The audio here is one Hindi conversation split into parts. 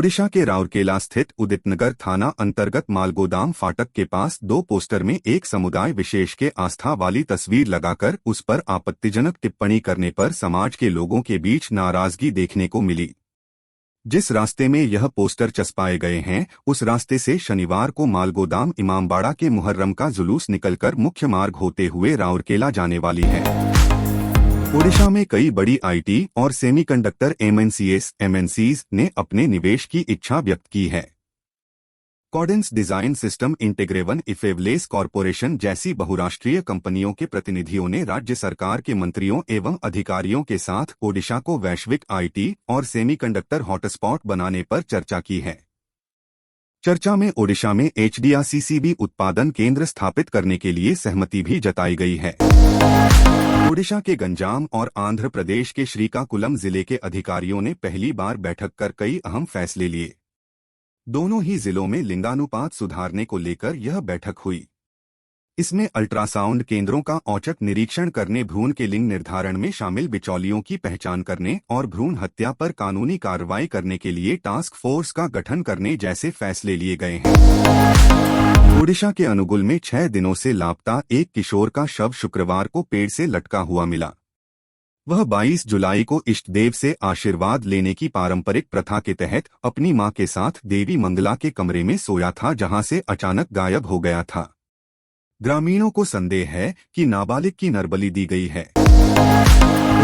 ओडिशा के राउरकेला स्थित उदितनगर थाना अंतर्गत मालगोदाम फाटक के पास दो पोस्टर में एक समुदाय विशेष के आस्था वाली तस्वीर लगाकर उस पर आपत्तिजनक टिप्पणी करने पर समाज के लोगों के बीच नाराजगी देखने को मिली। जिस रास्ते में यह पोस्टर चस्पाए गए हैं उस रास्ते से शनिवार को मालगोदाम इमामबाड़ा के मुहर्रम का जुलूस निकलकर मुख्य मार्ग होते हुए राउरकेला जाने वाली है। ओडिशा में कई बड़ी आईटी और सेमीकंडक्टर एमएनसीज ने अपने निवेश की इच्छा व्यक्त की है। कॉडेंस डिजाइन सिस्टम इंटीग्रेवन इफेवलेस कॉरपोरेशन जैसी बहुराष्ट्रीय कंपनियों के प्रतिनिधियों ने राज्य सरकार के मंत्रियों एवं अधिकारियों के साथ ओडिशा को वैश्विक आईटी और सेमीकंडक्टर हॉटस्पॉट बनाने पर चर्चा की है। चर्चा में ओडिशा में एचडीआरसीसीबी उत्पादन केंद्र स्थापित करने के लिए सहमति भी जताई गई है। ओडिशा के गंजाम और आंध्र प्रदेश के श्रीकाकुलम जिले के अधिकारियों ने पहली बार बैठक कर कई अहम फैसले लिए। दोनों ही जिलों में लिंगानुपात सुधारने को लेकर यह बैठक हुई। इसमें अल्ट्रासाउंड केंद्रों का औचक निरीक्षण करने, भ्रूण के लिंग निर्धारण में शामिल बिचौलियों की पहचान करने और भ्रूण हत्या पर कानूनी कार्रवाई करने के लिए टास्क फोर्स का गठन करने जैसे फैसले लिए गए हैं। ओडिशा के अनुगुल में 6 दिनों से लापता एक किशोर का शव शुक्रवार को पेड़ से लटका हुआ मिला। वह 22 जुलाई को इष्टदेव से आशीर्वाद लेने की पारंपरिक प्रथा के तहत अपनी मां के साथ देवी मंगला के कमरे में सोया था, जहां से अचानक गायब हो गया था। ग्रामीणों को संदेह है कि नाबालिग की नरबली दी गई है।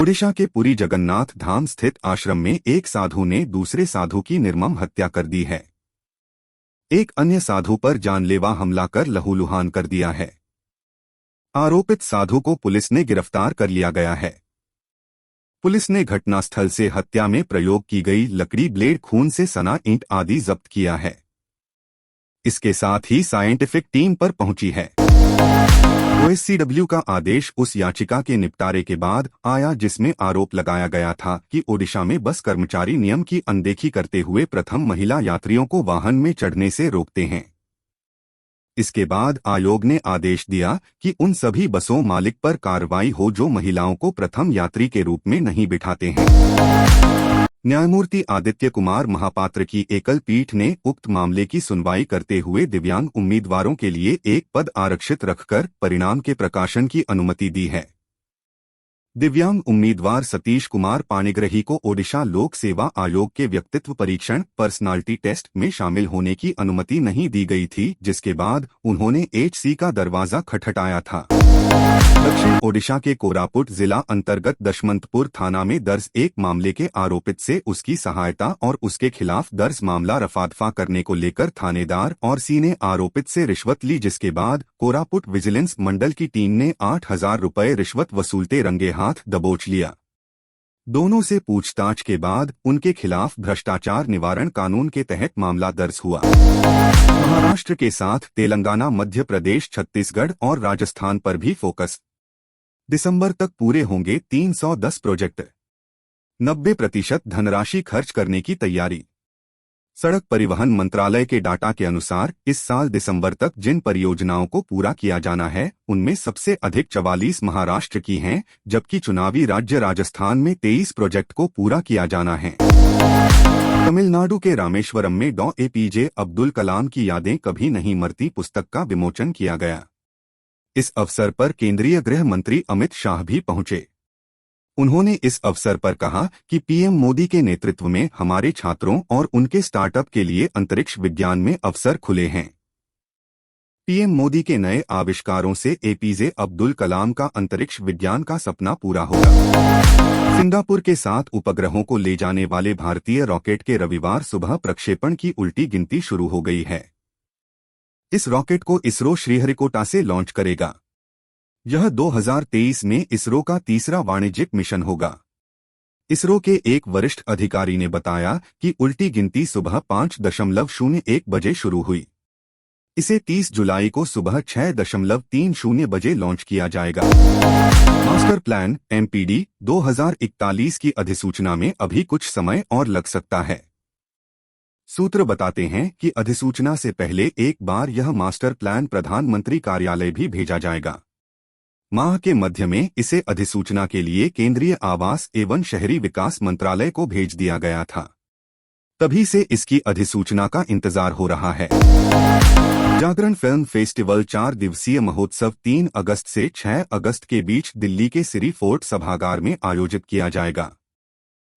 ओडिशा के पुरी जगन्नाथ धाम स्थित आश्रम में एक साधु ने दूसरे साधु की निर्मम हत्या कर दी है। एक अन्य साधु पर जानलेवा हमला कर लहूलुहान कर दिया है। आरोपित साधु को पुलिस ने गिरफ्तार कर लिया गया है। पुलिस ने घटनास्थल से हत्या में प्रयोग की गई लकड़ी, ब्लेड, खून से सना ईंट आदि जब्त किया है। इसके साथ ही साइंटिफिक टीम पर पहुंची है। ओएससीडब्ल्यू का आदेश उस याचिका के निपटारे के बाद आया जिसमें आरोप लगाया गया था कि ओडिशा में बस कर्मचारी नियम की अनदेखी करते हुए प्रथम महिला यात्रियों को वाहन में चढ़ने से रोकते हैं। इसके बाद आयोग ने आदेश दिया कि उन सभी बसों मालिक पर कार्रवाई हो जो महिलाओं को प्रथम यात्री के रूप में नहीं बिठाते हैं। न्यायमूर्ति आदित्य कुमार महापात्र की एकल पीठ ने उक्त मामले की सुनवाई करते हुए दिव्यांग उम्मीदवारों के लिए एक पद आरक्षित रखकर परिणाम के प्रकाशन की अनुमति दी है। दिव्यांग उम्मीदवार सतीश कुमार पाणिग्रही को ओडिशा लोक सेवा आयोग के व्यक्तित्व परीक्षण पर्सनालिटी टेस्ट में शामिल होने की अनुमति नहीं दी गई थी, जिसके बाद उन्होंने एचसी का दरवाजा खटखटाया था। दक्षिण ओडिशा के कोरापुट जिला अंतर्गत दशमंतपुर थाना में दर्ज एक मामले के आरोपित से उसकी सहायता और उसके खिलाफ दर्ज मामला रफादफा करने को लेकर थानेदार और सी ने आरोपित से रिश्वत ली, जिसके बाद कोरापुट विजिलेंस मंडल की टीम ने 8,000 रुपये रिश्वत वसूलते रंगे हाथ दबोच लिया। दोनों से पूछताछ के बाद उनके खिलाफ भ्रष्टाचार निवारण कानून के तहत मामला दर्ज हुआ। महाराष्ट्र के साथ तेलंगाना, मध्य प्रदेश, छत्तीसगढ़ और राजस्थान पर भी फोकस। दिसंबर तक पूरे होंगे 310 प्रोजेक्ट, 90% धनराशि खर्च करने की तैयारी। सड़क परिवहन मंत्रालय के डाटा के अनुसार इस साल दिसंबर तक जिन परियोजनाओं को पूरा किया जाना है उनमें सबसे अधिक 44 महाराष्ट्र की हैं, जबकि चुनावी राज्य राजस्थान में 23 प्रोजेक्ट को पूरा किया जाना है। तमिलनाडु के रामेश्वरम में डॉ एपीजे अब्दुल कलाम की यादें कभी नहीं मरती पुस्तक का विमोचन किया गया। इस अवसर पर केंद्रीय गृह मंत्री अमित शाह भी पहुंचे। उन्होंने इस अवसर पर कहा कि पीएम मोदी के नेतृत्व में हमारे छात्रों और उनके स्टार्टअप के लिए अंतरिक्ष विज्ञान में अवसर खुले हैं। पीएम मोदी के नए आविष्कारों से एपीजे अब्दुल कलाम का अंतरिक्ष विज्ञान का सपना पूरा होगा। सिंगापुर के 7 उपग्रहों को ले जाने वाले भारतीय रॉकेट के रविवार सुबह प्रक्षेपण की उल्टी गिनती शुरू हो गई है। इस रॉकेट को इसरो श्रीहरिकोटा से लॉन्च करेगा। यह 2023 में इसरो का तीसरा वाणिज्यिक मिशन होगा। इसरो के एक वरिष्ठ अधिकारी ने बताया कि उल्टी गिनती सुबह 5.01 बजे शुरू हुई। इसे 30 जुलाई को सुबह 6.30 बजे लॉन्च किया जाएगा। मास्टर प्लान एमपीडी 2041 की अधिसूचना में अभी कुछ समय और लग सकता है। सूत्र बताते हैं कि अधिसूचना से पहले एक बार यह मास्टर प्लान प्रधानमंत्री कार्यालय भी भेजा जाएगा। माह के मध्य में इसे अधिसूचना के लिए केंद्रीय आवास एवं शहरी विकास मंत्रालय को भेज दिया गया था। तभी से इसकी अधिसूचना का इंतजार हो रहा है। जागरण फिल्म फेस्टिवल 4 दिवसीय महोत्सव 3 अगस्त से 6 अगस्त के बीच दिल्ली के सिरी फोर्ट सभागार में आयोजित किया जाएगा।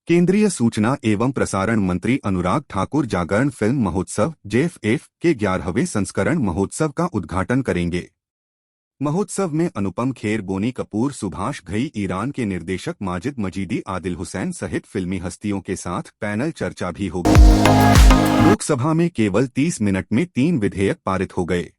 केंद्रीय सूचना एवं प्रसारण मंत्री अनुराग ठाकुर जागरण फिल्म महोत्सव JFF के 11वें संस्करण महोत्सव का उद्घाटन करेंगे। महोत्सव में अनुपम खेर, बोनी कपूर, सुभाष घई, ईरान के निर्देशक माजिद मजीदी, आदिल हुसैन सहित फिल्मी हस्तियों के साथ पैनल चर्चा भी होगी। लोकसभा में केवल 30 मिनट में 3 विधेयक पारित हो गए।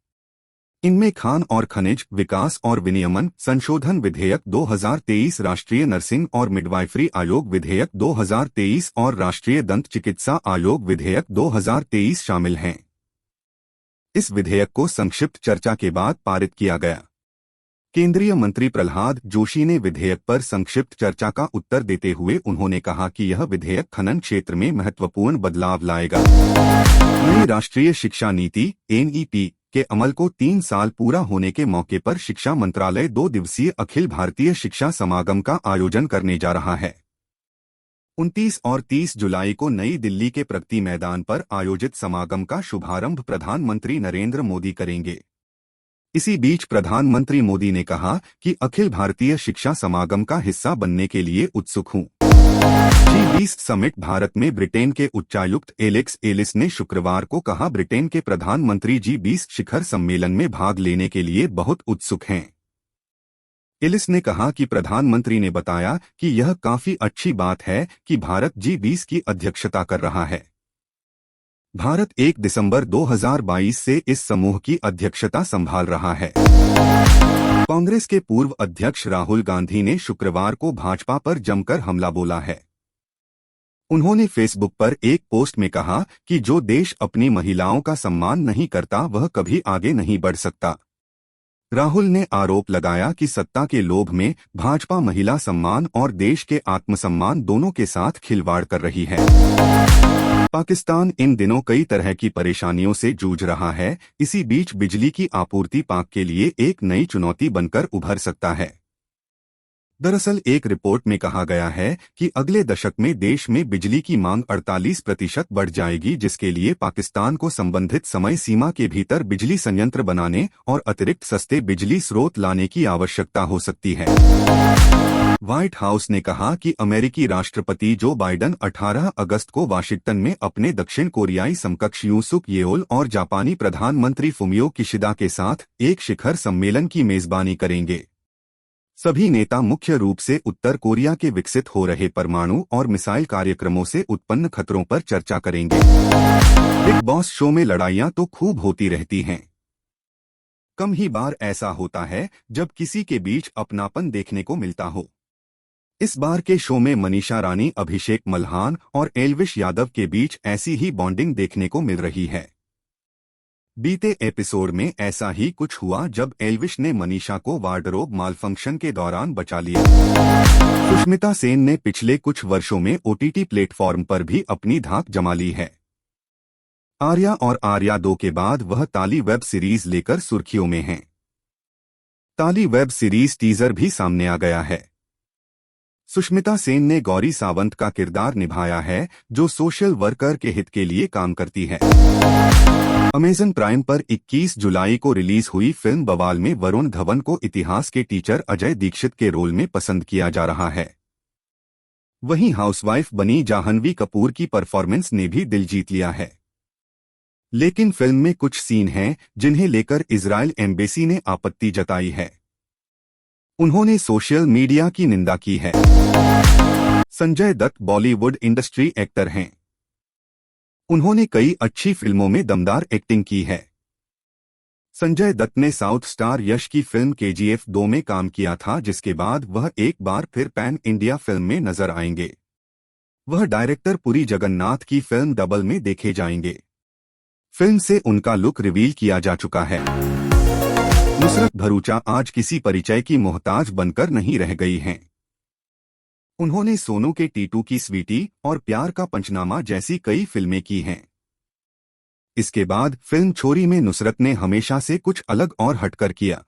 इनमें खान और खनिज विकास और विनियमन संशोधन विधेयक 2023, राष्ट्रीय नर्सिंग और मिडवाइफरी आयोग विधेयक 2023 और राष्ट्रीय दंत चिकित्सा आयोग विधेयक 2023 शामिल हैं। इस विधेयक को संक्षिप्त चर्चा के बाद पारित किया गया। केंद्रीय मंत्री प्रहलाद जोशी ने विधेयक पर संक्षिप्त चर्चा का उत्तर देते हुए उन्होंने कहा कि यह विधेयक खनन क्षेत्र में महत्वपूर्ण बदलाव लाएगा। नई राष्ट्रीय शिक्षा नीति NEP के अमल को 3 साल पूरा होने के मौके पर शिक्षा मंत्रालय 2 दिवसीय अखिल भारतीय शिक्षा समागम का आयोजन करने जा रहा है। 29 और 30 जुलाई को नई दिल्ली के प्रगति मैदान पर आयोजित समागम का शुभारंभ प्रधानमंत्री नरेंद्र मोदी करेंगे। इसी बीच प्रधानमंत्री मोदी ने कहा कि अखिल भारतीय शिक्षा समागम का हिस्सा बनने के लिए उत्सुक हूं। G20 समिट भारत में ब्रिटेन के उच्चायुक्त एलेक्स एलिस ने शुक्रवार को कहा, ब्रिटेन के प्रधानमंत्री G20 शिखर सम्मेलन में भाग लेने के लिए बहुत उत्सुक हैं। एलिस ने कहा कि प्रधानमंत्री ने बताया कि यह काफी अच्छी बात है कि भारत G20 की अध्यक्षता कर रहा है। भारत 1 दिसंबर 2022 से इस समूह की अध्यक्षता संभाल रहा है। कांग्रेस के पूर्व अध्यक्ष राहुल गांधी ने शुक्रवार को भाजपा पर जमकर हमला बोला है। उन्होंने फेसबुक पर एक पोस्ट में कहा कि जो देश अपनी महिलाओं का सम्मान नहीं करता वह कभी आगे नहीं बढ़ सकता। राहुल ने आरोप लगाया कि सत्ता के लोभ में भाजपा महिला सम्मान और देश के आत्मसम्मान दोनों के साथ खिलवाड़ कर रही है। पाकिस्तान इन दिनों कई तरह की परेशानियों से जूझ रहा है। इसी बीच बिजली की आपूर्ति पाक के लिए एक नई चुनौती बनकर उभर सकता है। दरअसल एक रिपोर्ट में कहा गया है कि अगले दशक में देश में बिजली की मांग 48% बढ़ जाएगी, जिसके लिए पाकिस्तान को संबंधित समय सीमा के भीतर बिजली संयंत्र बनाने और अतिरिक्त सस्ते बिजली स्रोत लाने की आवश्यकता हो सकती है। व्हाइट हाउस ने कहा कि अमेरिकी राष्ट्रपति जो बाइडन 18 अगस्त को वाशिंगटन में अपने दक्षिण कोरियाई समकक्ष यूं सुक येओल और जापानी प्रधानमंत्री फुमियो किशिदा के साथ एक शिखर सम्मेलन की मेजबानी करेंगे। सभी नेता मुख्य रूप से उत्तर कोरिया के विकसित हो रहे परमाणु और मिसाइल कार्यक्रमों से उत्पन्न खतरों पर चर्चा करेंगे। बिग बॉस शो में लड़ाइयां तो खूब होती रहती हैं। कम ही बार ऐसा होता है जब किसी के बीच अपनापन देखने को मिलता हो। इस बार के शो में मनीषा रानी, अभिषेक मल्हान और एल्विश यादव के बीच ऐसी ही बॉन्डिंग देखने को मिल रही है। बीते एपिसोड में ऐसा ही कुछ हुआ जब एल्विश ने मनीषा को वार्डरोब मालफंक्शन के दौरान बचा लिया। सुष्मिता सेन ने पिछले कुछ वर्षों में OTT प्लेटफॉर्म पर भी अपनी धाक जमा ली है। आर्या और आर्या 2 के बाद वह ताली वेब सीरीज लेकर सुर्खियों में हैं। ताली वेब सीरीज टीजर भी सामने आ गया है। सुष्मिता सेन ने गौरी सावंत का किरदार निभाया है, जो सोशल वर्कर के हित के लिए काम करती है। अमेजन प्राइम पर 21 जुलाई को रिलीज हुई फिल्म बवाल में वरुण धवन को इतिहास के टीचर अजय दीक्षित के रोल में पसंद किया जा रहा है। वहीं हाउसवाइफ बनी जाह्नवी कपूर की परफॉर्मेंस ने भी दिल जीत लिया है। लेकिन फिल्म में कुछ सीन हैं जिन्हें लेकर इजरायल एम्बेसी ने आपत्ति जताई है। उन्होंने सोशल मीडिया की निंदा की है। संजय दत्त बॉलीवुड इंडस्ट्री एक्टर हैं। उन्होंने कई अच्छी फिल्मों में दमदार एक्टिंग की है। संजय दत्त ने साउथ स्टार यश की फिल्म KGF 2 में काम किया था, जिसके बाद वह एक बार फिर पैन इंडिया फिल्म में नजर आएंगे। वह डायरेक्टर पुरी जगन्नाथ की फिल्म डबल में देखे जाएंगे। फिल्म से उनका लुक रिवील किया जा चुका है। नुसरत भरूचा आज किसी परिचय की मोहताज बनकर नहीं रह गई हैं। उन्होंने सोनू के टीटू की स्वीटी और प्यार का पंचनामा जैसी कई फिल्में की हैं। इसके बाद फिल्म छोरी में नुसरत ने हमेशा से कुछ अलग और हटकर किया।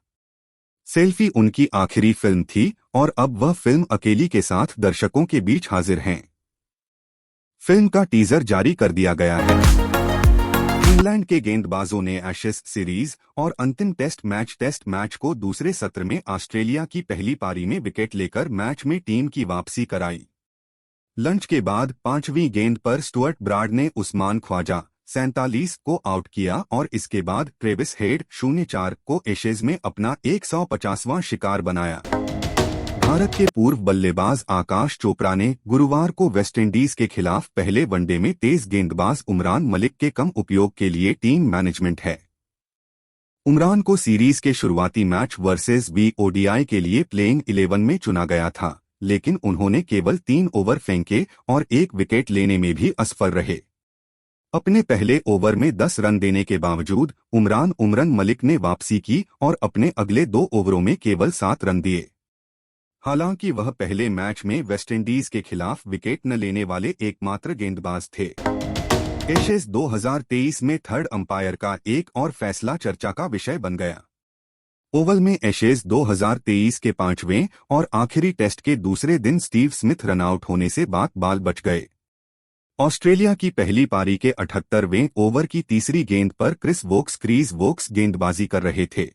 सेल्फी उनकी आखिरी फिल्म थी और अब वह फिल्म अकेली के साथ दर्शकों के बीच हाजिर हैं। फिल्म का टीजर जारी कर दिया गया है। इंग्लैंड के गेंदबाजों ने एशेज सीरीज और अंतिम टेस्ट मैच को दूसरे सत्र में ऑस्ट्रेलिया की पहली पारी में विकेट लेकर मैच में टीम की वापसी कराई। लंच के बाद 5वीं गेंद पर स्टुअर्ट ब्राड ने उस्मान ख्वाजा 47 को आउट किया और इसके बाद ट्रेविस हेड 0-4 को एशेज में अपना 150वां शिकार बनाया। भारत के पूर्व बल्लेबाज आकाश चोपड़ा ने गुरुवार को वेस्टइंडीज के खिलाफ पहले वनडे में तेज गेंदबाज उमरान मलिक के कम उपयोग के लिए टीम मैनेजमेंट है। उमरान को सीरीज के शुरुआती मैच वर्सेस ओडीआई के लिए प्लेइंग 11 में चुना गया था, लेकिन उन्होंने केवल 3 ओवर फेंके और 1 विकेट लेने में भी असफल रहे। अपने पहले ओवर में 10 रन देने के बावजूद उमरान मलिक ने वापसी की और अपने अगले 2 ओवरों में केवल 7 रन दिए। हालांकि वह पहले मैच में वेस्टइंडीज के खिलाफ विकेट न लेने वाले एकमात्र गेंदबाज थे। एशेज 2023 में थर्ड अंपायर का एक और फैसला चर्चा का विषय बन गया। ओवल में एशेज 2023 के 5वें और आखिरी टेस्ट के दूसरे दिन स्टीव स्मिथ रनआउट होने से बाल बच गए। ऑस्ट्रेलिया की पहली पारी के 78वें ओवर की तीसरी गेंद पर क्रिस वोक्स गेंदबाजी कर रहे थे।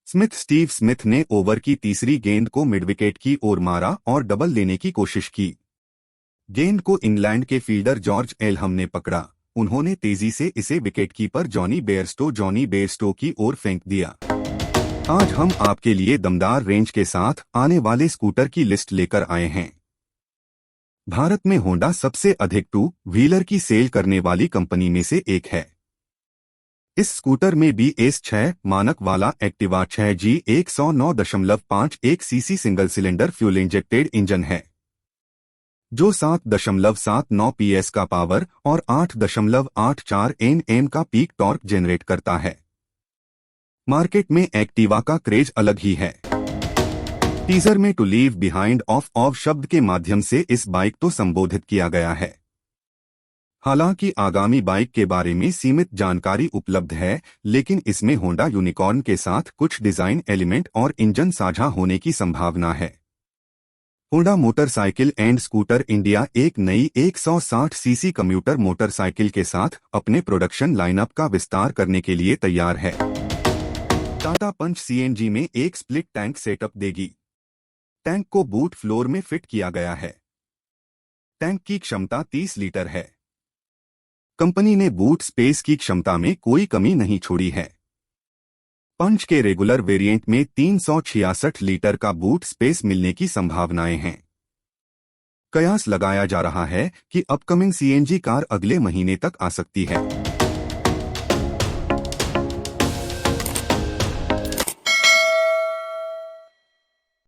स्टीव स्मिथ ने ओवर की तीसरी गेंद को मिडविकेट की ओर मारा और डबल लेने की कोशिश की। गेंद को इंग्लैंड के फील्डर जॉर्ज एल्हम ने पकड़ा। उन्होंने तेजी से इसे विकेटकीपर जॉनी बेयरस्टो की ओर फेंक दिया। आज हम आपके लिए दमदार रेंज के साथ आने वाले स्कूटर की लिस्ट लेकर आए हैं। भारत में होंडा सबसे अधिक 2 व्हीलर की सेल करने वाली कंपनी में से एक है। इस स्कूटर में BS6 मानक वाला Activa 6G 109.51 CC single cylinder fuel injected engine है, जो 7.79 PS का पावर और 8.84 Nm का पीक टॉर्क जनरेट करता है। मार्केट में एक्टिवा का क्रेज अलग ही है। टीजर में टू लीव बिहाइंड ऑफ शब्द के माध्यम से इस बाइक को संबोधित किया गया है। हालांकि आगामी बाइक के बारे में सीमित जानकारी उपलब्ध है, लेकिन इसमें होंडा यूनिकॉर्न के साथ कुछ डिजाइन एलिमेंट और इंजन साझा होने की संभावना है। Honda motorcycle and scooter India एक नई 160 सीसी कम्यूटर मोटरसाइकिल के साथ अपने प्रोडक्शन लाइनअप का विस्तार करने के लिए तैयार है। टाटा पंच CNG में एक स्प्लिट टैंक सेटअप देगी। टैंक को बूट फ्लोर में फिट किया गया है। टैंक की क्षमता 30 लीटर है। कंपनी ने बूट स्पेस की क्षमता में कोई कमी नहीं छोड़ी है। पंच के रेगुलर वेरिएंट में 366 लीटर का बूट स्पेस मिलने की संभावनाएं हैं। कयास लगाया जा रहा है कि अपकमिंग CNG कार अगले महीने तक आ सकती है।